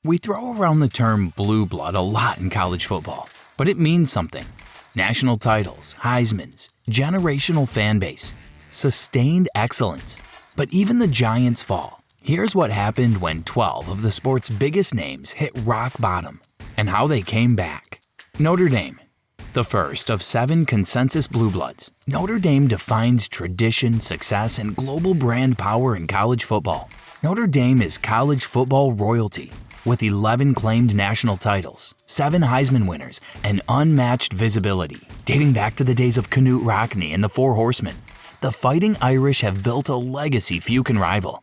We throw around the term blue blood a lot in college football, but it means something. National titles, Heismans, generational fan base, sustained excellence. But even the giants fall. Here's what happened when 12 of the sport's biggest names hit rock bottom, and how they came back. Notre Dame. The first of 7 consensus blue bloods, Notre Dame defines tradition, success, and global brand power in college football. Notre Dame is college football royalty, with 11 claimed national titles, 7 Heisman winners, and unmatched visibility, dating back to the days of Knute Rockne and the Four Horsemen. The Fighting Irish have built a legacy few can rival.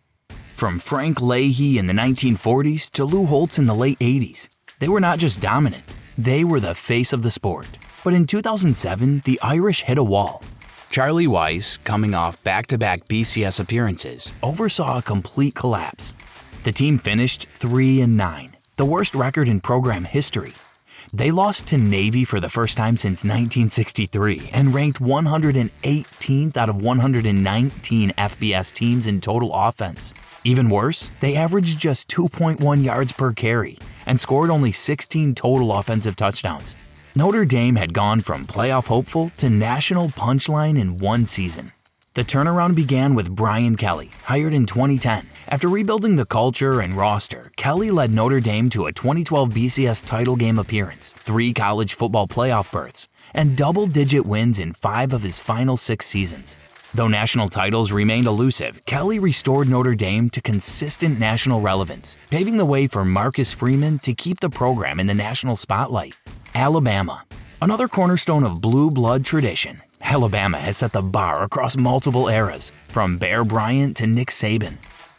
From Frank Leahy in the 1940s to Lou Holtz in the late 80s, they were not just dominant, they were the face of the sport. But in 2007, the Irish hit a wall. Charlie Weis, coming off back-to-back BCS appearances, oversaw a complete collapse. The team finished 3-9, the worst record in program history. They lost to Navy for the first time since 1963 and ranked 118th out of 119 FBS teams in total offense. Even worse, they averaged just 2.1 yards per carry and scored only 16 total offensive touchdowns. Notre Dame had gone from playoff hopeful to national punchline in one season. The turnaround began with Brian Kelly, hired in 2010. After rebuilding the culture and roster, Kelly led Notre Dame to a 2012 BCS title game appearance, 3 college football playoff berths, and double-digit wins in 5 of his final 6 seasons. Though national titles remained elusive, Kelly restored Notre Dame to consistent national relevance, paving the way for Marcus Freeman to keep the program in the national spotlight. Alabama. Another cornerstone of blue blood tradition, Alabama has set the bar across multiple eras, from Bear Bryant to Nick Saban.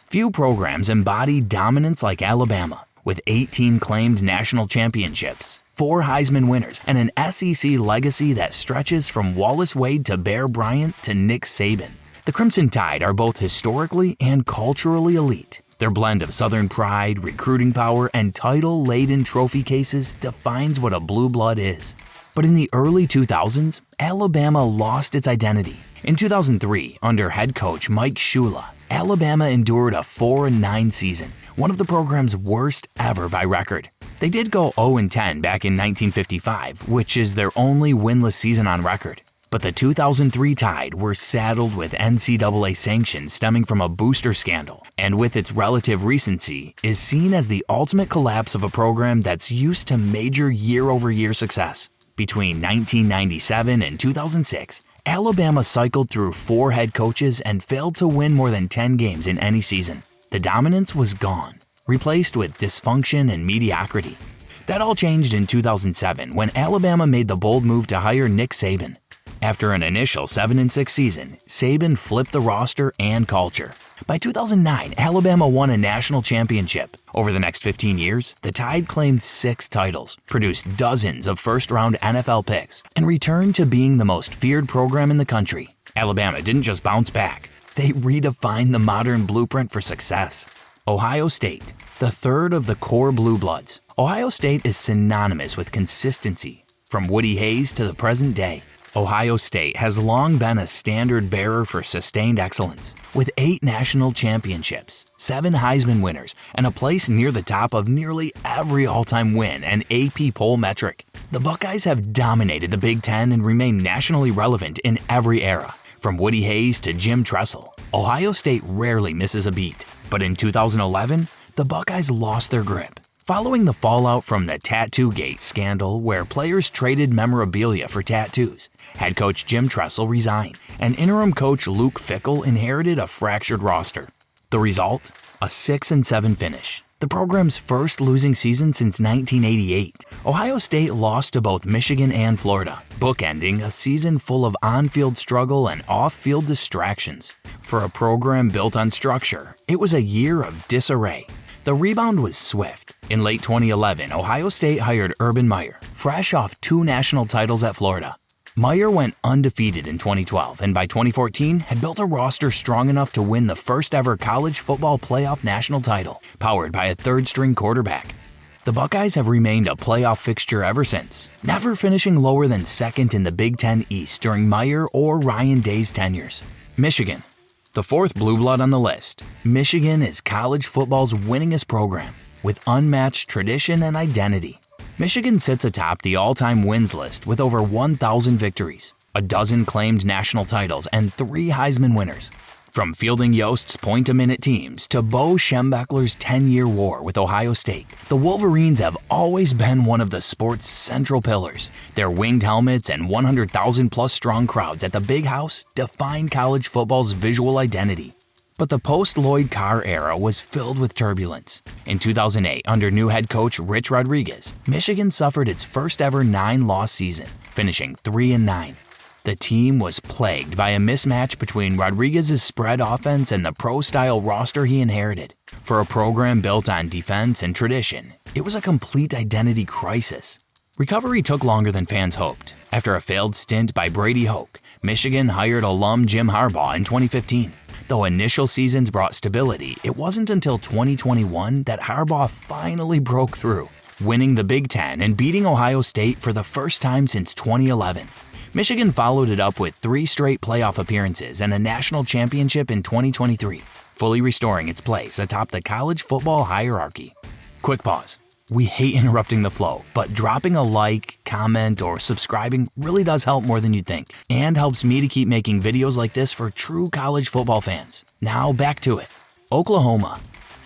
Few programs embody dominance like Alabama, with 18 claimed national championships, 4 Heisman winners, and an SEC legacy that stretches from Wallace Wade to Bear Bryant to Nick Saban. The Crimson Tide are both historically and culturally elite. Their blend of Southern pride, recruiting power, and title-laden trophy cases defines what a blue blood is. But in the early 2000s, Alabama lost its identity. In 2003, under head coach Mike Shula, Alabama endured a 4-9 season, one of the program's worst ever by record. They did go 0-10 back in 1955, which is their only winless season on record. But the 2003 Tide were saddled with NCAA sanctions stemming from a booster scandal, and with its relative recency, is seen as the ultimate collapse of a program that's used to major year-over-year success. Between 1997 and 2006, Alabama cycled through 4 head coaches and failed to win more than 10 games in any season. The dominance was gone, replaced with dysfunction and mediocrity. That all changed in 2007 when Alabama made the bold move to hire Nick Saban. After an initial 7-6 season, Saban flipped the roster and culture. By 2009, Alabama won a national championship. Over the next 15 years, the Tide claimed 6 titles, produced dozens of first-round NFL picks, and returned to being the most feared program in the country. Alabama didn't just bounce back. They redefined the modern blueprint for success. Ohio State, the third of the core blue bloods. Ohio State is synonymous with consistency, from Woody Hayes to the present day. Ohio State has long been a standard bearer for sustained excellence, with 8 national championships, 7 Heisman winners, and a place near the top of nearly every all-time win and AP poll metric. The Buckeyes have dominated the Big Ten and remain nationally relevant in every era. From Woody Hayes to Jim Tressel, Ohio State rarely misses a beat. But in 2011, the Buckeyes lost their grip. Following the fallout from the Tattoo-Gate scandal where players traded memorabilia for tattoos, head coach Jim Tressel resigned, and interim coach Luke Fickell inherited a fractured roster. The result? A 6-7 finish. The program's first losing season since 1988. Ohio State lost to both Michigan and Florida, bookending a season full of on-field struggle and off-field distractions. For a program built on structure, it was a year of disarray. The rebound was swift. In late 2011, Ohio State hired Urban Meyer, fresh off 2 national titles at Florida. Meyer went undefeated in 2012 and by 2014 had built a roster strong enough to win the first ever college football playoff national title, powered by a third-string quarterback. The Buckeyes have remained a playoff fixture ever since, never finishing lower than second in the Big Ten East during Meyer or Ryan Day's tenures. Michigan. The 4th blue blood on the list, Michigan is college football's winningest program. with unmatched tradition and identity. Michigan sits atop the all-time wins list with over 1,000 victories, a dozen claimed national titles, and 3 Heisman winners. From fielding Yost's point-a-minute teams to Bo Schembechler's 10-year war with Ohio State, the Wolverines have always been one of the sport's central pillars. Their winged helmets and 100,000-plus strong crowds at the Big House define college football's visual identity. But the post-Lloyd Carr era was filled with turbulence. In 2008, under new head coach Rich Rodriguez, Michigan suffered its first-ever 9-loss season, finishing 3-9. The team was plagued by a mismatch between Rodriguez's spread offense and the pro-style roster he inherited. For a program built on defense and tradition, it was a complete identity crisis. Recovery took longer than fans hoped. After a failed stint by Brady Hoke, Michigan hired alum Jim Harbaugh in 2015. Though initial seasons brought stability, it wasn't until 2021 that Harbaugh finally broke through, winning the Big Ten and beating Ohio State for the first time since 2011. Michigan followed it up with 3 straight playoff appearances and a national championship in 2023, fully restoring its place atop the college football hierarchy. Quick pause. We hate interrupting the flow, but dropping a like, comment, or subscribing really does help more than you'd think, and helps me to keep making videos like this for true college football fans. Now back to it. Oklahoma.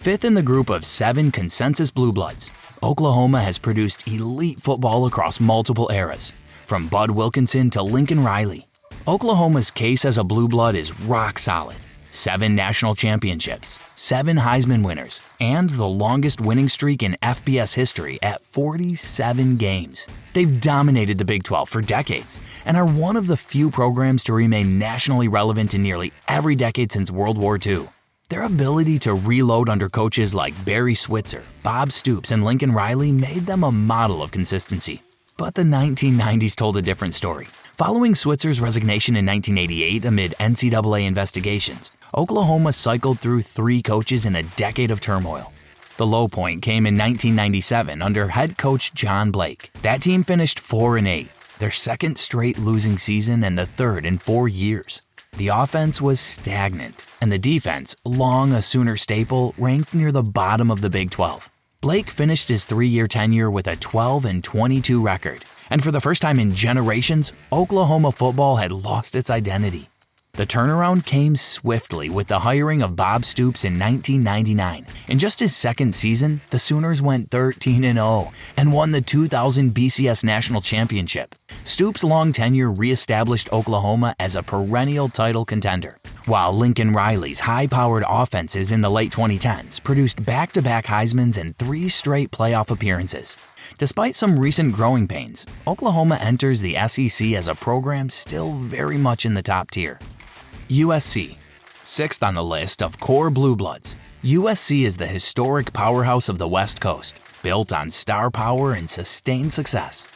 5th in the group of 7 consensus Blue Bloods, Oklahoma has produced elite football across multiple eras. From Bud Wilkinson to Lincoln Riley, Oklahoma's case as a blue blood is rock solid. 7 national championships, 7 Heisman winners, and the longest winning streak in FBS history at 47 games. They've dominated the Big 12 for decades and are one of the few programs to remain nationally relevant in nearly every decade since World War II. Their ability to reload under coaches like Barry Switzer, Bob Stoops, and Lincoln Riley made them a model of consistency. But the 1990s told a different story. Following Switzer's resignation in 1988 amid NCAA investigations, Oklahoma cycled through 3 coaches in a decade of turmoil. The low point came in 1997 under head coach John Blake. That team finished 4-8, their second straight losing season and the third in 4 years. The offense was stagnant, and the defense, long a Sooner staple, ranked near the bottom of the Big 12. Blake finished his 3-year tenure with a 12-22 record, and for the first time in generations, Oklahoma football had lost its identity. The turnaround came swiftly with the hiring of Bob Stoops in 1999. In just his second season, the Sooners went 13-0 and won the 2000 BCS National Championship. Stoops' long tenure reestablished Oklahoma as a perennial title contender, while Lincoln Riley's high-powered offenses in the late 2010s produced back-to-back Heismans and 3 straight playoff appearances. Despite some recent growing pains, Oklahoma enters the SEC as a program still very much in the top tier. USC. 6th on the list of core blue bloods, USC is the historic powerhouse of the West Coast, built on star power and sustained success.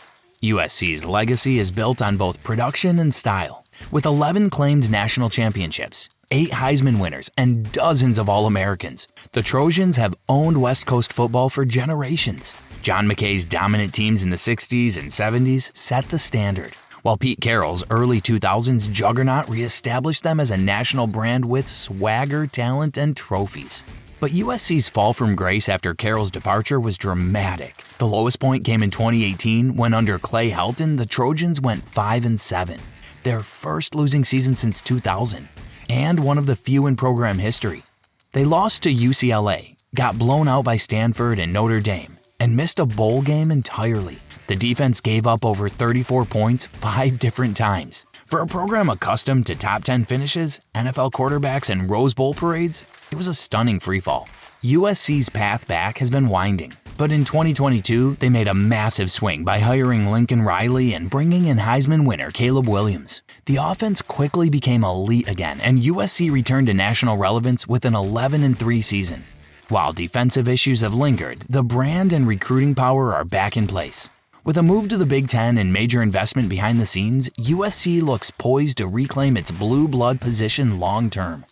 USC's legacy is built on both production and style, with 11 claimed national championships, 8 Heisman winners, and dozens of All-Americans. The Trojans have owned West Coast football for generations. John McKay's dominant teams in the 60s and 70s set the standard, while Pete Carroll's early 2000s juggernaut reestablished them as a national brand with swagger, talent, and trophies. But USC's fall from grace after Carroll's departure was dramatic. The lowest point came in 2018 when under Clay Helton, the Trojans went 5-7, their first losing season since 2000, and one of the few in program history. They lost to UCLA, got blown out by Stanford and Notre Dame, and missed a bowl game entirely. The defense gave up over 34 points 5 different times. For a program accustomed to top 10 finishes, NFL quarterbacks, and Rose Bowl parades, it was a stunning freefall. USC's path back has been winding, but in 2022, they made a massive swing by hiring Lincoln Riley and bringing in Heisman winner Caleb Williams. The offense quickly became elite again, and USC returned to national relevance with an 11-3 season. While defensive issues have lingered, the brand and recruiting power are back in place. With a move to the Big Ten and major investment behind the scenes, USC looks poised to reclaim its blue blood position long-term.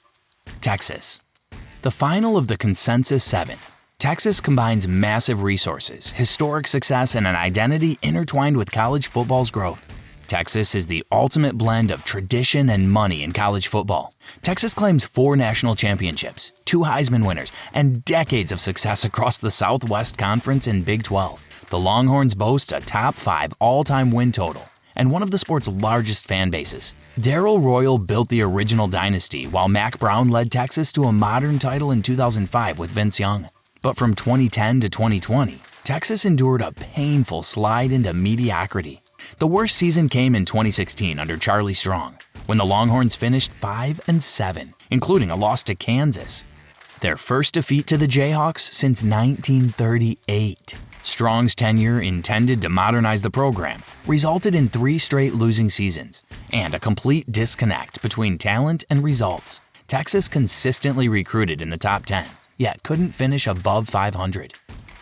Texas. The final of the Consensus 7. Texas combines massive resources, historic success, and an identity intertwined with college football's growth. Texas is the ultimate blend of tradition and money in college football. Texas claims 4 national championships, 2 Heisman winners, and decades of success across the Southwest Conference and Big 12. The Longhorns boast a top 5 all-time win total and one of the sport's largest fan bases. Darrell Royal built the original dynasty, while Mack Brown led Texas to a modern title in 2005 with Vince Young. But from 2010 to 2020, Texas endured a painful slide into mediocrity. The worst season came in 2016 under Charlie Strong, when the Longhorns finished 5-7, including a loss to Kansas. Their first defeat to the Jayhawks since 1938. Strong's tenure, intended to modernize the program, resulted in 3 straight losing seasons and a complete disconnect between talent and results. Texas consistently recruited in the top 10, yet couldn't finish above 500.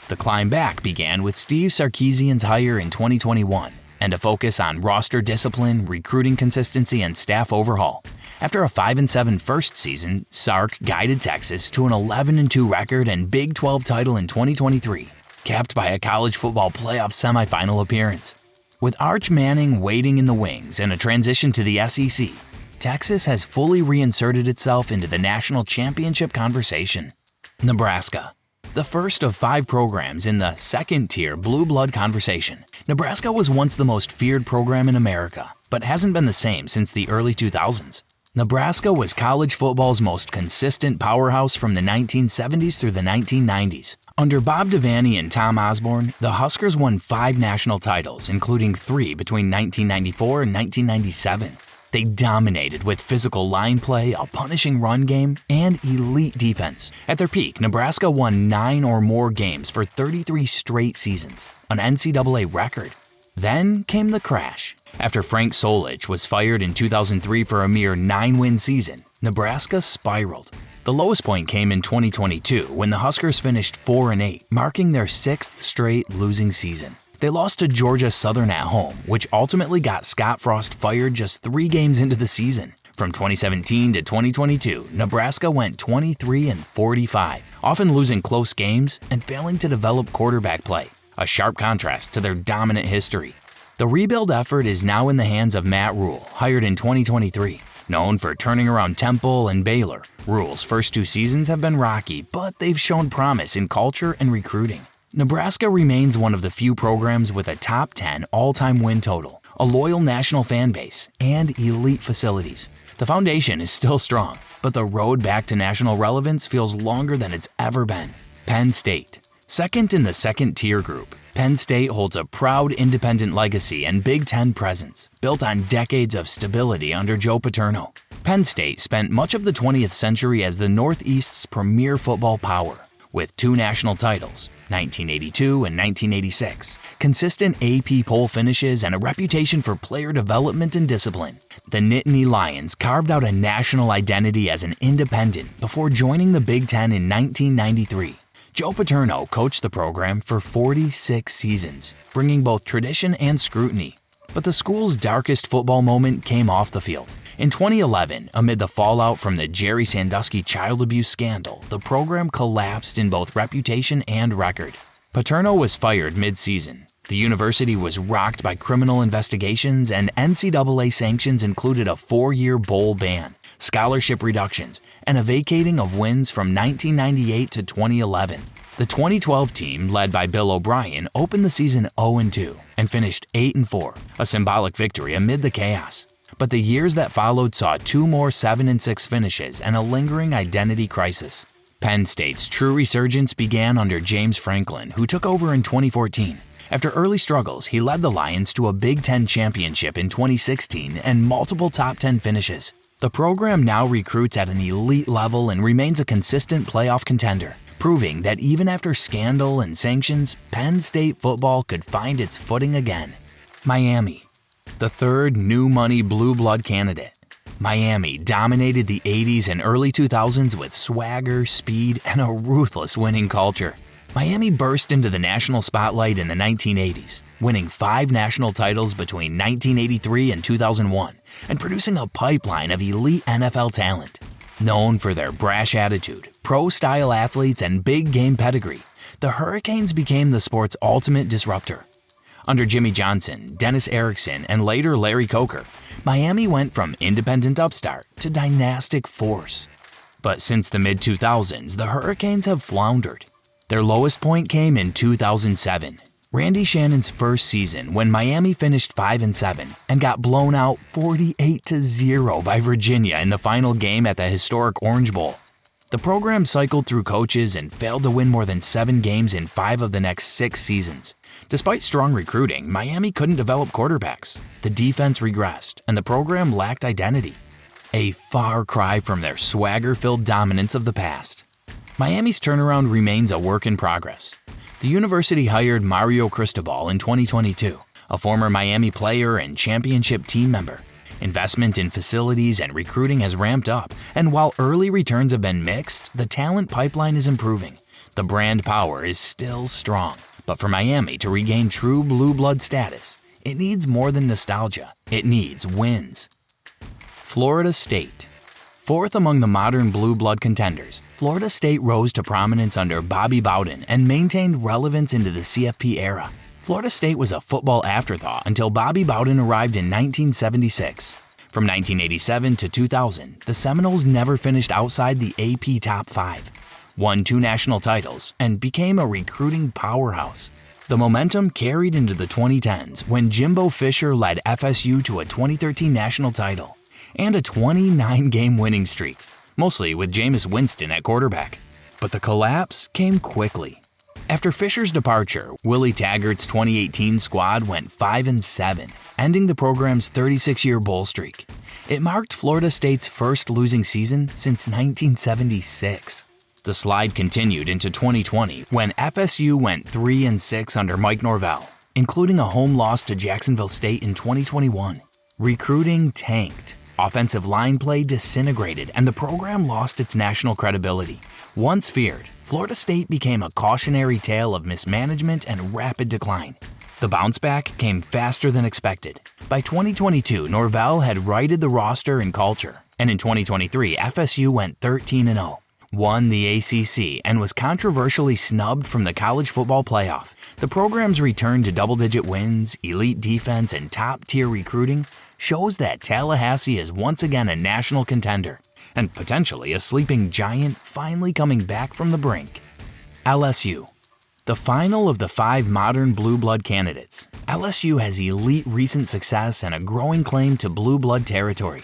The climb back began with Steve Sarkisian's hire in 2021 and a focus on roster discipline, recruiting consistency, and staff overhaul. After a 5-7 first season, Sark guided Texas to an 11-2 record and Big 12 title in 2023. Capped by a college football playoff semifinal appearance. With Arch Manning waiting in the wings and a transition to the SEC, Texas has fully reinserted itself into the national championship conversation. Nebraska. The first of 5 programs in the second-tier blue blood conversation, Nebraska was once the most feared program in America, but hasn't been the same since the early 2000s. Nebraska was college football's most consistent powerhouse from the 1970s through the 1990s. Under Bob Devaney and Tom Osborne, the Huskers won 5 national titles, including 3 between 1994 and 1997. They dominated with physical line play, a punishing run game, and elite defense. At their peak, Nebraska won 9 or more games for 33 straight seasons, an NCAA record. Then came the crash. After Frank Solich was fired in 2003 for a mere 9-win season, Nebraska spiraled. The lowest point came in 2022 when the Huskers finished 4-8, marking their 6th straight losing season. They lost to Georgia Southern at home, which ultimately got Scott Frost fired just 3 games into the season. From 2017 to 2022, Nebraska went 23-45, often losing close games and failing to develop quarterback play, a sharp contrast to their dominant history. The rebuild effort is now in the hands of Matt Rhule, hired in 2023. Known for turning around Temple and Baylor, Rhule's first 2 seasons have been rocky, but they've shown promise in culture and recruiting. Nebraska remains one of the few programs with a top 10 all-time win total, a loyal national fan base, and elite facilities. The foundation is still strong, but the road back to national relevance feels longer than it's ever been. Penn State. Second in the second-tier group, Penn State holds a proud independent legacy and Big Ten presence, built on decades of stability under Joe Paterno. Penn State spent much of the 20th century as the Northeast's premier football power, with 2 national titles, 1982 and 1986, consistent AP poll finishes, and a reputation for player development and discipline. The Nittany Lions carved out a national identity as an independent before joining the Big Ten in 1993. Joe Paterno coached the program for 46 seasons, bringing both tradition and scrutiny. But the school's darkest football moment came off the field. In 2011, amid the fallout from the Jerry Sandusky child abuse scandal, the program collapsed in both reputation and record. Paterno was fired mid-season. The university was rocked by criminal investigations, and NCAA sanctions included a 4-year bowl ban, scholarship reductions, and a vacating of wins from 1998 to 2011. The 2012 team, led by Bill O'Brien, opened the season 0-2 and finished 8-4, a symbolic victory amid the chaos. But the years that followed saw 2 more 7-6 finishes and a lingering identity crisis. Penn State's true resurgence began under James Franklin, who took over in 2014. After early struggles, he led the Lions to a Big Ten championship in 2016 and multiple top 10 finishes. The program now recruits at an elite level and remains a consistent playoff contender, proving that even after scandal and sanctions, Penn State football could find its footing again. Miami. The third new money blue blood candidate. Miami dominated the 80s and early 2000s with swagger, speed, and a ruthless winning culture. Miami burst into the national spotlight in the 1980s, winning 5 national titles between 1983 and 2001, and producing a pipeline of elite NFL talent. Known for their brash attitude, pro-style athletes, and big game pedigree, the Hurricanes became the sport's ultimate disruptor. Under Jimmy Johnson, Dennis Erickson, and later Larry Coker, Miami went from independent upstart to dynastic force. But since the mid-2000s, the Hurricanes have floundered. Their lowest point came in 2007, Randy Shannon's first season, when Miami finished 5-7 and got blown out 48-0 by Virginia in the final game at the historic Orange Bowl. The program cycled through coaches and failed to win more than 7 games in 5 of the next 6 seasons. Despite strong recruiting, Miami couldn't develop quarterbacks. The defense regressed, and the program lacked identity. A far cry from their swagger-filled dominance of the past. Miami's turnaround remains a work in progress. The university hired Mario Cristobal in 2022, a former Miami player and championship team member. Investment in facilities and recruiting has ramped up, and while early returns have been mixed, the talent pipeline is improving. The brand power is still strong, but for Miami to regain true blue blood status, it needs more than nostalgia. It needs wins. Florida State. Fourth among the modern blue blood contenders, Florida State rose to prominence under Bobby Bowden and maintained relevance into the CFP era. Florida State was a football afterthought until Bobby Bowden arrived in 1976. From 1987 to 2000, the Seminoles never finished outside the AP Top 5, won 2 national titles, and became a recruiting powerhouse. The momentum carried into the 2010s when Jimbo Fisher led FSU to a 2013 national title and a 29-game winning streak, mostly with Jameis Winston at quarterback. But the collapse came quickly. After Fisher's departure, Willie Taggart's 2018 squad went 5-7, ending the program's 36-year bowl streak. It marked Florida State's first losing season since 1976. The slide continued into 2020 when FSU went 3-6 under Mike Norvell, including a home loss to Jacksonville State in 2021. Recruiting tanked. Offensive line play disintegrated, and the program lost its national credibility. Once feared, Florida State became a cautionary tale of mismanagement and rapid decline. The bounce back came faster than expected. By 2022, Norvell had righted the roster and culture, and in 2023, FSU went 13-0, won the ACC, and was controversially snubbed from the college football playoff. The program's return to double-digit wins, elite defense, and top-tier recruiting shows that Tallahassee is once again a national contender, and potentially a sleeping giant finally coming back from the brink. LSU. The final of the 5 modern blue blood candidates, LSU has elite recent success and a growing claim to blue blood territory.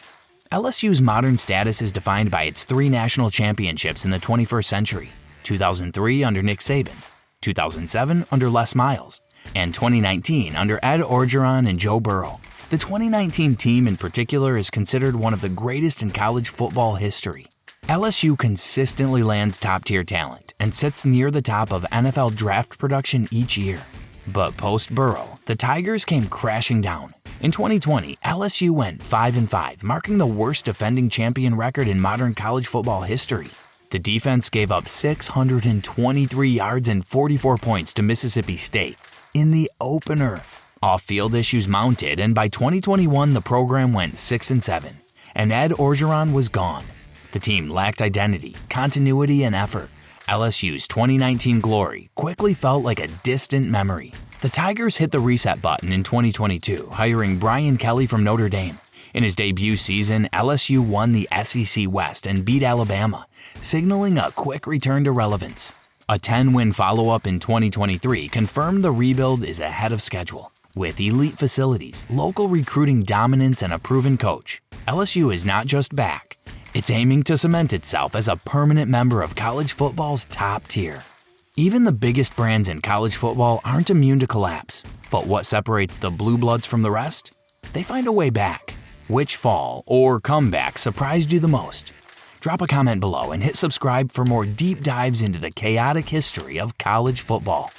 LSU's modern status is defined by its 3 national championships in the 21st century, 2003 under Nick Saban, 2007 under Les Miles, and 2019 under Ed Orgeron and Joe Burrow. The 2019 team in particular is considered one of the greatest in college football history. LSU consistently lands top-tier talent and sits near the top of NFL draft production each year. But post-Burrow, the Tigers came crashing down. In 2020, LSU went 5-5, marking the worst defending champion record in modern college football history. The defense gave up 623 yards and 44 points to Mississippi State in the opener. Off-field issues mounted, and by 2021, the program went 6-7, and Ed Orgeron was gone. The team lacked identity, continuity, and effort. LSU's 2019 glory quickly felt like a distant memory. The Tigers hit the reset button in 2022, hiring Brian Kelly from Notre Dame. In his debut season, LSU won the SEC West and beat Alabama, signaling a quick return to relevance. A 10-win follow-up in 2023 confirmed the rebuild is ahead of schedule. With elite facilities, local recruiting dominance, and a proven coach, LSU is not just back, it's aiming to cement itself as a permanent member of college football's top tier. Even the biggest brands in college football aren't immune to collapse, but what separates the blue bloods from the rest? They find a way back. Which fall or comeback surprised you the most? Drop a comment below and hit subscribe for more deep dives into the chaotic history of college football.